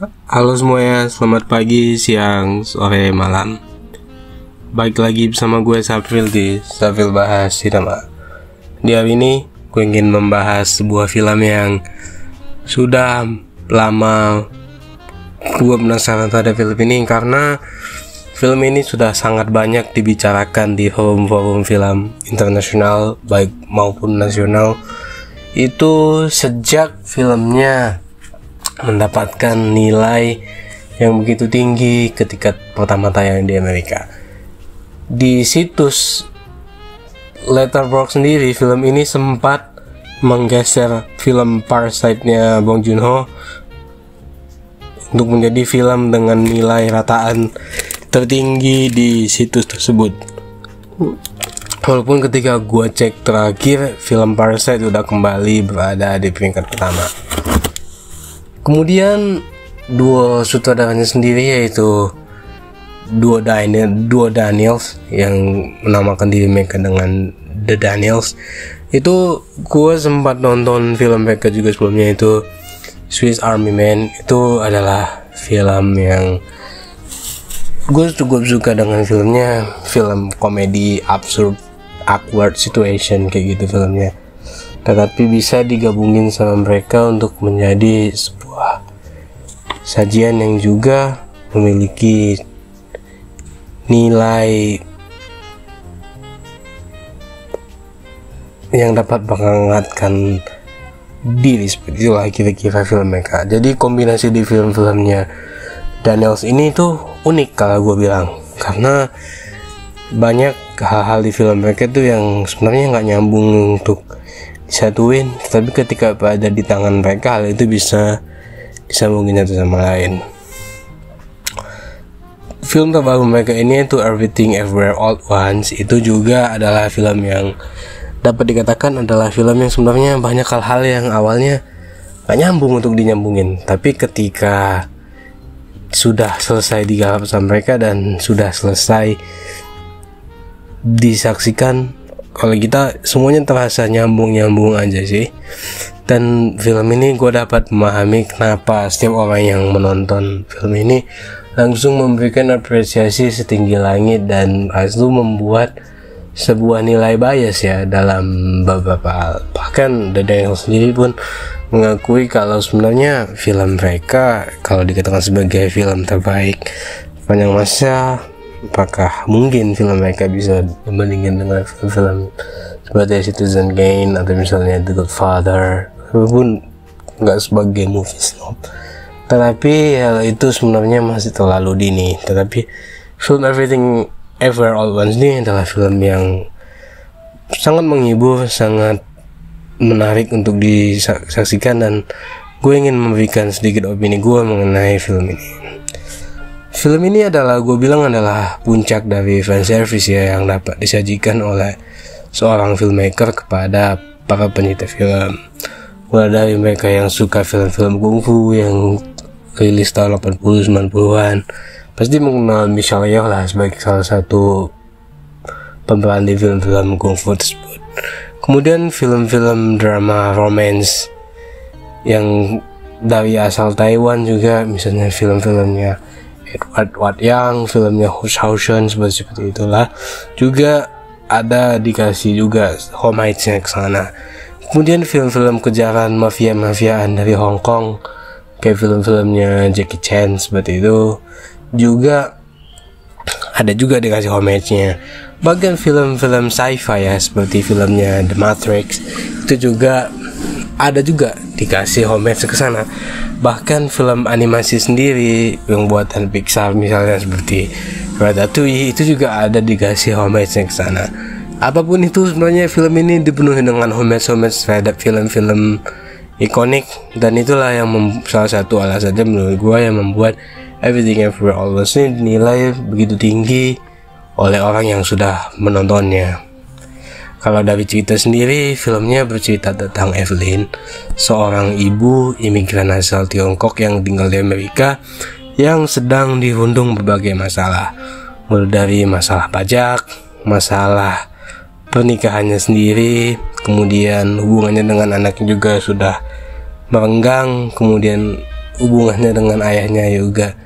Halo semuanya, selamat pagi, siang, sore, malam. Baik lagi bersama gue Safil di Safil Bahas Sinema. Di hari ini gue ingin membahas sebuah film yang sudah lama gue penasaran terhadap film ini, karena film ini sudah sangat banyak dibicarakan di forum-forum film internasional baik maupun nasional. Itu sejak filmnya mendapatkan nilai yang begitu tinggi ketika pertama tayang di Amerika. Di situs Letterboxd sendiri, film ini sempat menggeser film Parasite-nya Bong Joon-ho untuk menjadi film dengan nilai rataan tertinggi di situs tersebut. Walaupun ketika gua cek terakhir, film Parasite udah kembali berada di peringkat pertama. Kemudian duo sutradaranya sendiri, yaitu duo Daniels yang menamakan diri mereka dengan The Daniels. Itu gue sempat nonton film mereka juga sebelumnya, itu Swiss Army Man. Itu adalah film yang gue cukup suka dengan filmnya. Film komedi absurd, awkward situation kayak gitu filmnya, tetapi bisa digabungin sama mereka untuk menjadi sebuah sajian yang juga memiliki nilai yang dapat menghangatkan diri. Seperti itulah kira-kira film mereka. Jadi kombinasi di film-filmnya Daniels ini tuh unik kalau gue bilang, karena banyak hal-hal di film mereka tuh yang sebenarnya nggak nyambung untuk disatuin, tapi ketika ada di tangan mereka, hal itu bisa disambungin satu sama lain. Film terbaru mereka ini itu Everything Everywhere All at Once. Itu juga adalah film yang dapat dikatakan adalah film yang sebenarnya banyak hal-hal yang awalnya gak nyambung untuk dinyambungin, tapi ketika sudah selesai digarap sama mereka dan sudah selesai disaksikan oleh kita, semuanya terasa nyambung aja sih. Dan film ini gue dapat memahami kenapa setiap orang yang menonton film ini langsung memberikan apresiasi setinggi langit, dan itu membuat sebuah nilai bias ya dalam beberapa hal. Bahkan The Daniels sendiri pun mengakui kalau sebenarnya film mereka kalau dikatakan sebagai film terbaik sepanjang masa, apakah mungkin film mereka bisa dibandingkan dengan film-film seperti Citizen Kane atau misalnya The Godfather, walaupun nggak sebagai movie snob, tetapi hal itu sebenarnya masih terlalu dini. Tetapi film Everything Everywhere All at Once ini adalah film yang sangat menghibur, sangat menarik untuk disaksikan, dan gue ingin memberikan sedikit opini gue mengenai film ini. Film ini adalah, gue bilang adalah puncak dari fanservice ya yang dapat disajikan oleh seorang filmmaker kepada para penyita film. Mulai dari mereka yang suka film-film kungfu yang rilis tahun 80-90an pasti mengenal Michelle Yeoh lah sebagai salah satu pemeran di film-film kungfu tersebut. Kemudian film-film drama romance yang dari asal Taiwan juga, misalnya film-filmnya Edward Yang, filmnya Hausen seperti itulah, juga ada dikasih juga homage-nya ke sana. Kemudian film-film kejaran mafia-mafiaan dari Hong Kong kayak film-filmnya Jackie Chan seperti itu juga ada juga dikasih homage-nya. Bahkan film-film sci-fi ya seperti filmnya The Matrix itu juga ada juga dikasih homage ke sana. Bahkan film animasi sendiri yang buatan Pixar misalnya seperti Ratatouille itu juga ada dikasih homage ke sana. Apapun itu sebenarnya film ini dipenuhi dengan homage terhadap film-film ikonik, dan itulah yang salah satu alasannya menurut gue yang membuat Everything Everywhere All at Once ini dinilai begitu tinggi oleh orang yang sudah menontonnya. Kalau dari cerita sendiri, filmnya bercerita tentang Evelyn, seorang ibu imigran asal Tiongkok yang tinggal di Amerika yang sedang dirundung berbagai masalah, mulai dari masalah pajak, masalah pernikahannya sendiri, kemudian hubungannya dengan anaknya juga sudah merenggang, kemudian hubungannya dengan ayahnya juga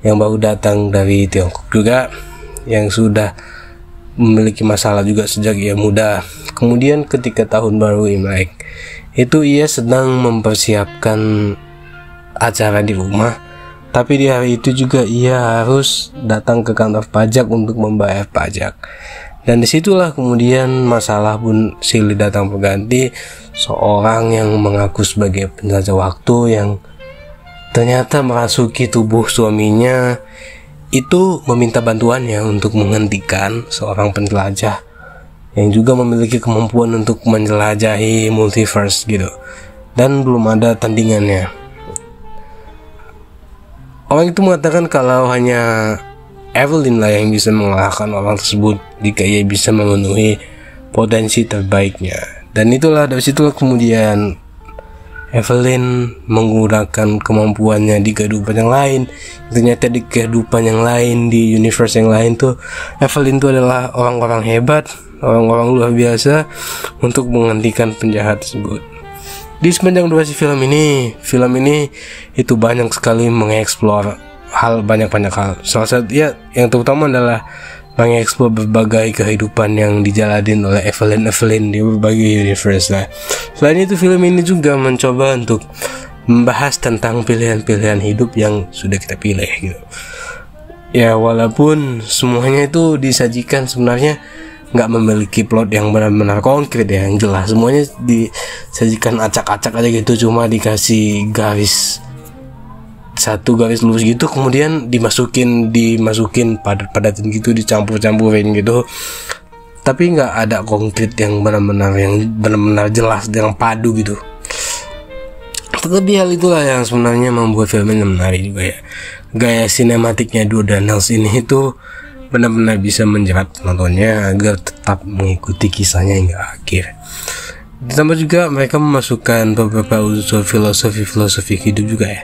yang baru datang dari Tiongkok juga, yang sudah memiliki masalah juga sejak ia muda. Kemudian ketika tahun baru Imlek itu ia sedang mempersiapkan acara di rumah, tapi di hari itu juga ia harus datang ke kantor pajak untuk membayar pajak. Dan disitulah kemudian masalah pun silih datang berganti. Seorang yang mengaku sebagai penjelajah waktu yang ternyata merasuki tubuh suaminya itu meminta bantuannya untuk menghentikan seorang penjelajah yang juga memiliki kemampuan untuk menjelajahi multiverse gitu, dan belum ada tandingannya. Orang itu mengatakan kalau hanya Evelyn lah yang bisa mengalahkan orang tersebut jika ia bisa memenuhi potensi terbaiknya. Dan itulah dari situlah kemudian Evelyn menggunakan kemampuannya di kehidupan yang lain. Ternyata di kehidupan yang lain, di universe yang lain tuh, Evelyn itu adalah orang-orang hebat, orang-orang luar biasa untuk menghentikan penjahat tersebut. Di sepanjang durasi film ini itu banyak sekali mengeksplor banyak hal. Salah satu ya yang terutama adalah mengeksplor berbagai kehidupan yang dijalanin oleh Evelyn di berbagai universe lah. Selain itu, film ini juga mencoba untuk membahas tentang pilihan-pilihan hidup yang sudah kita pilih gitu. Ya walaupun semuanya itu disajikan sebenarnya nggak memiliki plot yang benar-benar konkret ya, yang jelas semuanya disajikan acak-acak aja gitu, cuma dikasih satu garis lurus gitu, kemudian dimasukin padat-padatin gitu, dicampur-campurin gitu, tapi nggak ada konkret yang benar-benar jelas yang padu gitu. Tetapi hal itulah yang sebenarnya membuat film ini menarik juga ya. Gaya sinematiknya Drew Daniels ini itu benar-benar bisa menjerat penontonnya agar tetap mengikuti kisahnya hingga akhir. Ditambah juga mereka memasukkan beberapa unsur filosofi hidup juga ya,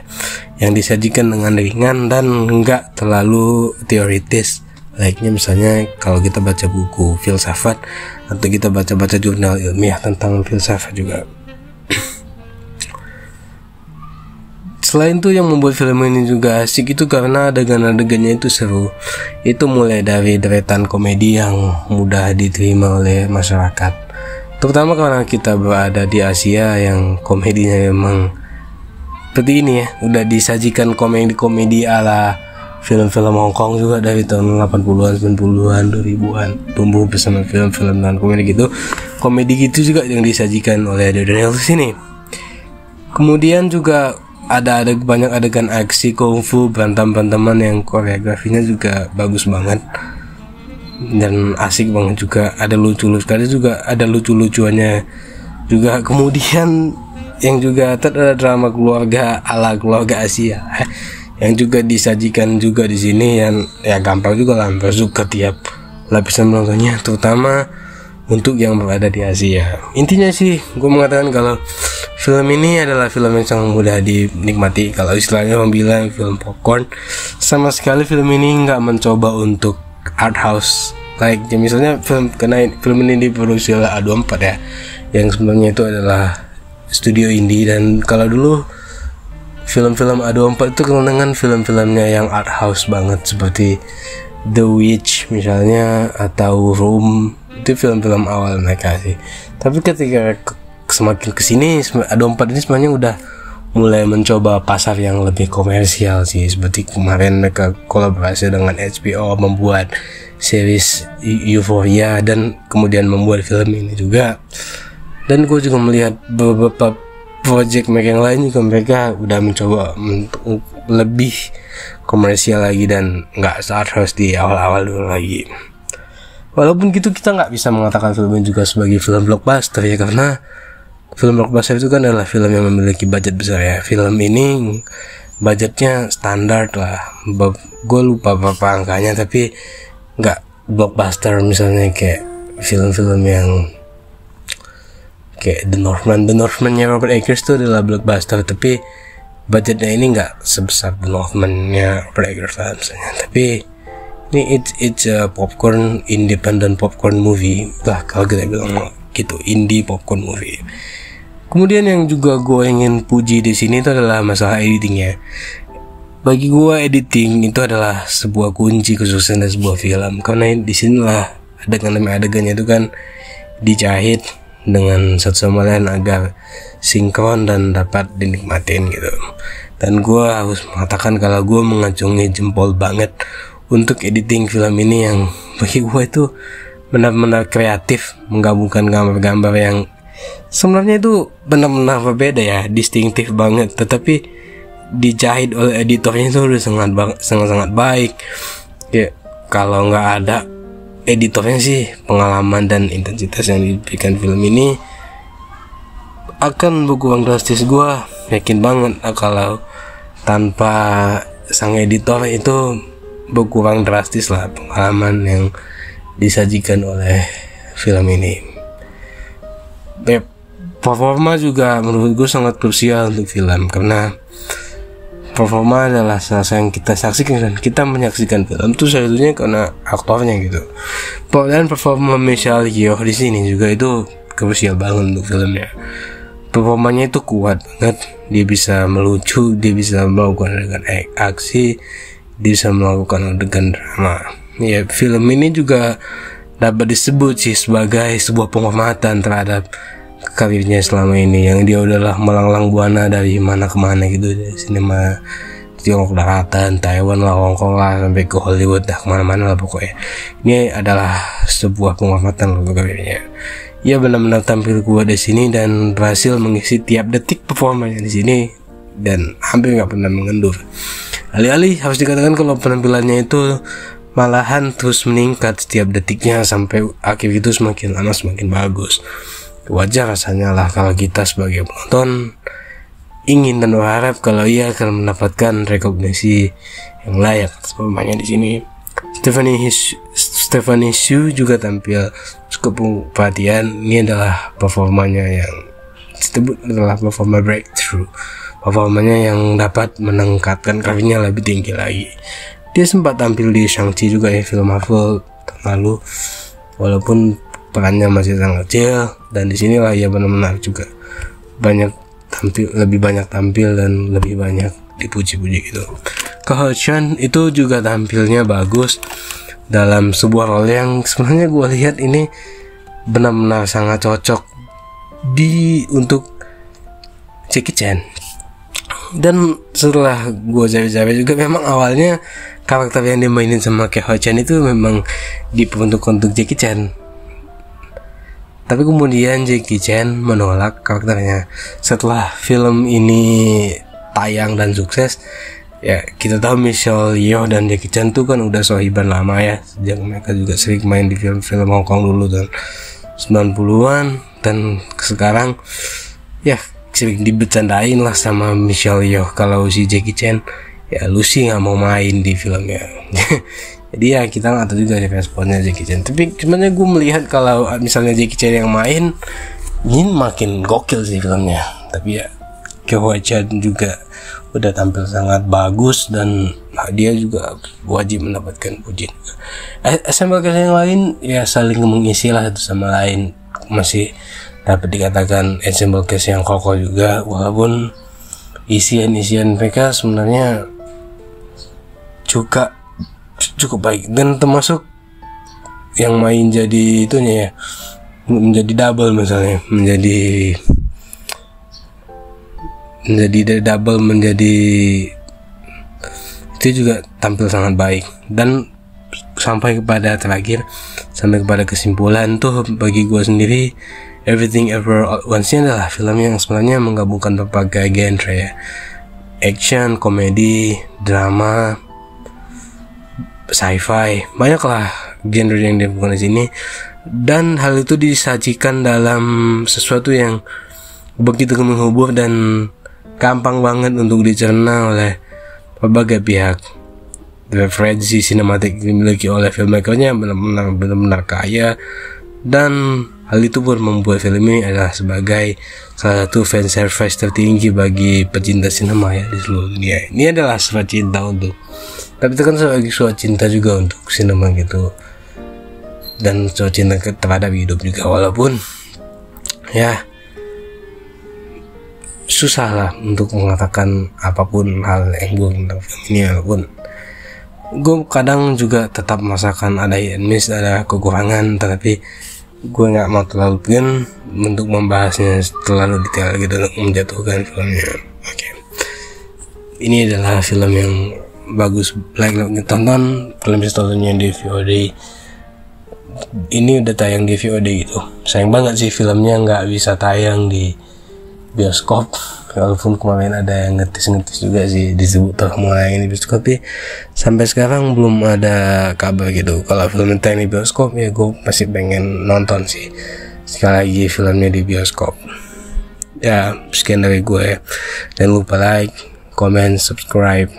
yang disajikan dengan ringan dan enggak terlalu teoritis. Layaknya misalnya kalau kita baca buku filsafat atau kita baca jurnal ilmiah tentang filsafat juga. Selain itu yang membuat film ini juga asik itu karena adegan-adegannya itu seru. Itu mulai dari deretan komedi yang mudah diterima oleh masyarakat, terutama karena kita berada di Asia yang komedinya memang seperti ini ya, udah disajikan komedi ala film-film Hong Kong juga dari tahun 80-an, 90-an, 2000-an, tumbuh bersama film-film dan komedi gitu. Komedi gitu juga yang disajikan oleh Drew Daniels ini. Kemudian juga ada banyak adegan aksi kungfu, bantam-bantaman yang koreografinya juga bagus banget dan asik banget juga. Ada lucu-lucuannya juga. Kemudian yang juga ada drama keluarga ala keluarga Asia yang juga disajikan juga di sini, yang ya gampang juga lah masuk ke tiap lapisan penontonnya, terutama untuk yang berada di Asia. Intinya sih gue mengatakan kalau film ini adalah film yang sangat mudah dinikmati. Kalau istilahnya orang bilang film popcorn, sama sekali film ini nggak mencoba untuk art house. Like misalnya film ini diproduksi oleh A24 ya, yang sebenarnya itu adalah studio indie. Dan kalau dulu film-film A24 itu kenal dengan film-filmnya yang art house banget, seperti The Witch misalnya atau Room. Itu film-film awal mereka sih. Tapi ketika semakin kesini A24 ini sebenarnya udah mulai mencoba pasar yang lebih komersial sih. Seperti kemarin mereka kolaborasi dengan HBO membuat series Euphoria dan kemudian membuat film ini juga. Dan gue juga melihat beberapa project mereka yang lain juga, mereka udah mencoba untuk lebih komersial lagi dan nggak seharus di awal-awal dulu lagi. Walaupun gitu kita nggak bisa mengatakan film ini juga sebagai film blockbuster ya, karena film blockbuster itu kan adalah film yang memiliki budget besar ya. Film ini budgetnya standar lah, gue lupa berapa angkanya, tapi nggak blockbuster misalnya kayak film-film yang kayak The Northman-nya Robert Eggers itu adalah blockbuster, tapi budgetnya ini nggak sebesar The Northman-nya Robert Eggers lah misalnya. Tapi ini it's a popcorn, independent popcorn movie lah kalau kita bilang gitu, indie popcorn movie. Kemudian yang juga gue ingin puji di sini itu adalah masalah editingnya. Bagi gue editing itu adalah sebuah kunci kesuksesan dari sebuah film, karena di sinilah adegan-adegannya itu kan dijahit dengan satu sama lain agar sinkron dan dapat dinikmatin gitu. Dan gue harus mengatakan kalau gue mengacungi jempol banget untuk editing film ini, yang bagi gue itu benar-benar kreatif, menggabungkan gambar-gambar yang sebenarnya itu benar-benar berbeda ya, distinktif banget, tetapi dijahit oleh editornya itu udah sangat baik ya. Kalau nggak ada editornya sih, pengalaman dan intensitas yang diberikan film ini akan berkurang drastis. Gue yakin banget kalau tanpa sang editor itu berkurang drastis lah pengalaman yang disajikan oleh film ini. Performa juga menurut gue sangat krusial untuk film, karena performa adalah salah yang kita saksikan, dan kita menyaksikan film itu satunya karena aktornya gitu. Dan performa Michelle Yeoh di sini juga itu krusial banget untuk filmnya. Performanya itu kuat banget, dia bisa melucu, dia bisa melakukan adegan aksi, dia bisa melakukan adegan drama. Ya, film ini juga dapat disebut sih sebagai sebuah penghormatan terhadap karirnya selama ini, yang dia udahlah melanglang buana dari mana ke mana gitu, dari sinema Tiongkok daratan, Taiwan lah, Hong Kong lah, sampai ke Hollywood dah, kemana-mana lah pokoknya. Ini adalah sebuah penghormatan untuk karirnya. Ia benar-benar tampil kuat di sini dan berhasil mengisi tiap detik performanya di sini, dan hampir nggak pernah mengendur. Alih-alih harus dikatakan kalau penampilannya itu malahan terus meningkat setiap detiknya, sampai akhir itu semakin lama semakin bagus. Wajar rasanya lah kalau kita sebagai penonton ingin dan berharap kalau ia akan mendapatkan rekognisi yang layak. Semuanya di sini Stephanie Hsu juga tampil cukup perhatian. Ini adalah performanya yang disebut adalah performa breakthrough, performanya yang dapat meningkatkan karirnya lebih tinggi lagi. Dia sempat tampil di Shang-Chi juga ya, film Marvel tahun lalu, walaupun perannya masih sangat kecil, dan di sinilah ia benar-benar juga lebih banyak tampil dan lebih banyak dipuji-puji gitu. Ko Ho-chan itu juga tampilnya bagus dalam sebuah role yang sebenarnya gue lihat ini benar-benar sangat cocok untuk Jackie Chan. Dan setelah gue cari-cari juga, memang awalnya karakter yang dimainin sama Ko Ho-chan itu memang dibentuk untuk Jackie Chan. Tapi kemudian Jackie Chan menolak karakternya. Setelah film ini tayang dan sukses, ya kita tahu Michelle Yeoh dan Jackie Chan tuh kan udah sohiban lama ya, sejak mereka juga sering main di film-film Hong Kong dulu dan 90-an, dan sekarang ya sering dibercandain lah sama Michelle Yeoh kalau si Jackie Chan, ya lu sih nggak mau main di filmnya. Jadi ya kita nggak tahu juga responnya Jackie Chan. Tapi sebenarnya gue melihat kalau misalnya Jackie Chan yang main, ini makin gokil sih filmnya. Tapi ya Ko Ho-chan juga udah tampil sangat bagus, dan dia juga wajib mendapatkan pujian. Assemble cast yang lain ya saling mengisi lah satu sama lain, masih dapat dikatakan ensemble cast yang kokoh juga, walaupun isian mereka sebenarnya juga cukup baik, dan termasuk yang main jadi itunya ya, menjadi double misalnya, menjadi itu juga tampil sangat baik. Dan sampai kepada kesimpulan tuh, bagi gue sendiri Everything Ever All at Once adalah film yang sebenarnya menggabungkan berbagai genre ya, action, komedi, drama, sci-fi, banyaklah genre yang dibuat di sini, dan hal itu disajikan dalam sesuatu yang begitu menghibur dan gampang banget untuk dicerna oleh berbagai pihak. Referensi sinematik dimiliki oleh filmmakernya benar-benar kaya, dan hal itu pun membuat film ini adalah sebagai salah satu fan service tertinggi bagi pecinta sinema ya di seluruh dunia. Ini adalah suatu cinta tapi itu kan sebagai suatu cinta juga untuk sinema gitu, dan suatu cinta terhadap hidup juga, walaupun ya susah lah untuk mengatakan apapun hal yang buruk tentang film ini, walaupun gue kadang juga tetap merasakan ada hit and miss, ada kekurangan, tetapi gue nggak mau terlalu pun untuk membahasnya terlalu detail gitu untuk menjatuhkan filmnya. Oke. Ini adalah film yang bagus, like ditonton. Kalian bisa tontonnya di VOD. Ini udah tayang di VOD gitu. Sayang banget sih filmnya nggak bisa tayang di bioskop. Walaupun kemarin ada yang ngetis juga sih disebut mulai ini bioskop, tapi sampai sekarang belum ada kabar gitu. Kalau film tayang di bioskop ya gue pasti pengen nonton sih sekali lagi filmnya di bioskop. Ya sekian dari gue. Jangan lupa like, comment, subscribe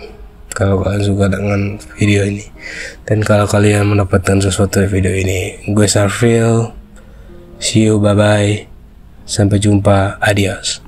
kalau kalian suka dengan video ini. Dan kalau kalian mendapatkan sesuatu dari video ini, gue Sarfil. See you, bye bye. Sampai jumpa, adios.